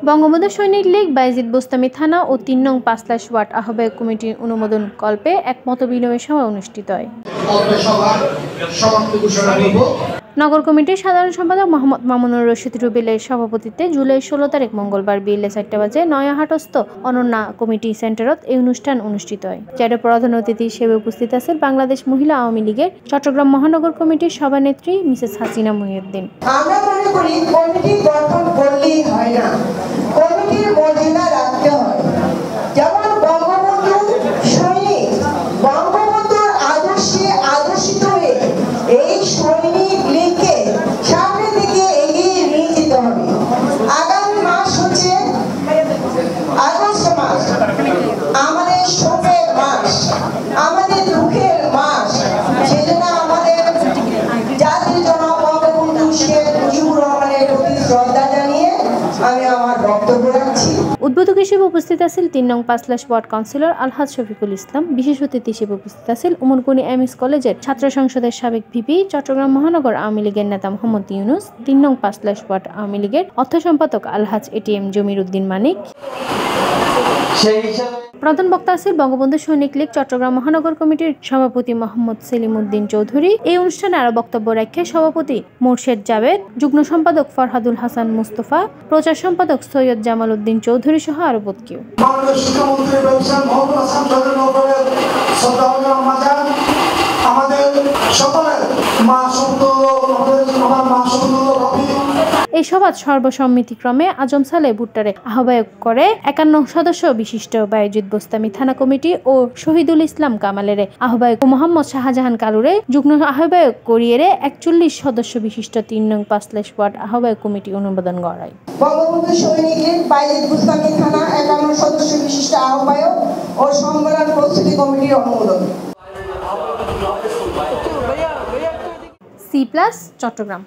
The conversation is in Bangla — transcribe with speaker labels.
Speaker 1: বঙ্গবন্ধু সৈনিক লীগ বায়েজিদ বোস্তামি থানা ও ৩ নং ৫ ওয়ার্ড আহ্বায়ক কমিটির অনুমোদন কল্পে এক মতবিনিময় সভা অনুষ্ঠিত হয়। নগর কমিটির সাধারণ সম্পাদক মোহাম্মদ মামুনুর রশিদ রুবেলের সভাপতিত্বে জুলাই ১৬ তারিখ মঙ্গলবার বিকেল ৪টা বাজে নয়াহাটস্থ অনন্যা কমিটি সেন্টারত এই অনুষ্ঠান অনুষ্ঠিত হয়। যার প্রধান অতিথি হিসেবে উপস্থিত আছেন বাংলাদেশ মহিলা আওয়ামী লীগের চট্টগ্রাম মহানগর কমিটির সভানেত্রী মিসেস হাসিনা মহিউদ্দিন।
Speaker 2: আমরা মনে করি কমিটি গঠন করলেই হয় না, কমিটির মর্যাদা রাখতে হয়। যেমন বঙ্গবন্ধু সৈনিক, বঙ্গবন্ধুর আদর্শে আদর্শিত হয়ে এই সৈনিক লীগকে সামনের দিকে এগিয়ে নিয়ে যেতে হবে। আগামী মাস হচ্ছে আগস্ট মাস, আমাদের শোকের মাস, আমাদের দুঃখের মাস। সেজন্য আমাদের জাতির জনক বঙ্গবন্ধু শেখ মুজিবুর রহমানের প্রতি শ্রদ্ধা জানিয়ে আমি আমার বক্তব্য রাখছি।
Speaker 1: উদ্বোধক হিসেবে উপস্থিত আছেন ৩ নং ৫ ওয়ার্ড কাউন্সিলর আলহাজ শফিকুল ইসলাম। বিশেষ অতিথি হিসেবে উপস্থিত আছেন উমরগনি এমএস কলেজের ছাত্র সংসদের সাবেক ভিপি, চট্টগ্রাম মহানগর আওয়ামী লীগের নেতা মোহাম্মদ ইউনুস, ৩ নং ৫ ওয়ার্ড আওয়ামী লীগের অর্থ সম্পাদক আলহাজ এটিএম জমির উদ্দিন মানিক। প্রধান বক্তা আছেন বঙ্গবন্ধু সৈনিক লীগ চট্টগ্রাম মহানগর কমিটির সভাপতি মোহাম্মদ সেলিম উদ্দিন চৌধুরী। এই অনুষ্ঠানে আরো বক্তব্য রাখেন সভাপতি মোর্শেদ জাবেদ, যুগ্ম সম্পাদক ফরহাদুল হাসান মুস্তফা, প্রচার সম্পাদক সৈয়দ জামাল উদ্দিন চৌধুরী সহ আরো কেউ। এই সভা সর্বসম্মতিক্রমে আজম সালে ভুট্টারে আহ্বায়ক করে ৫১ সদস্য বিশিষ্ট বায়েজিদ বোস্তামি থানা কমিটি ও শহীদুল ইসলাম কামালের আহ্বায়ক মোহাম্মদ শাহজাহান কালুরে যুগ্ম আহ্বায়ক করিয়ে ৪১ সদস্য বিশিষ্ট ৩ নং ৫ ওয়ার্ড আহ্বায়ক কমিটি অনুমোদন করায়।
Speaker 2: বঙ্গবন্ধু সৈনিক লীগ বায়েজিদ বোস্তামি থানা ৫১ সদস্য বিশিষ্ট আহ্বায়ক ও সংগঠন প্রস্তুতি কমিটির অনুমোদন।
Speaker 1: C+ চট্টগ্রাম।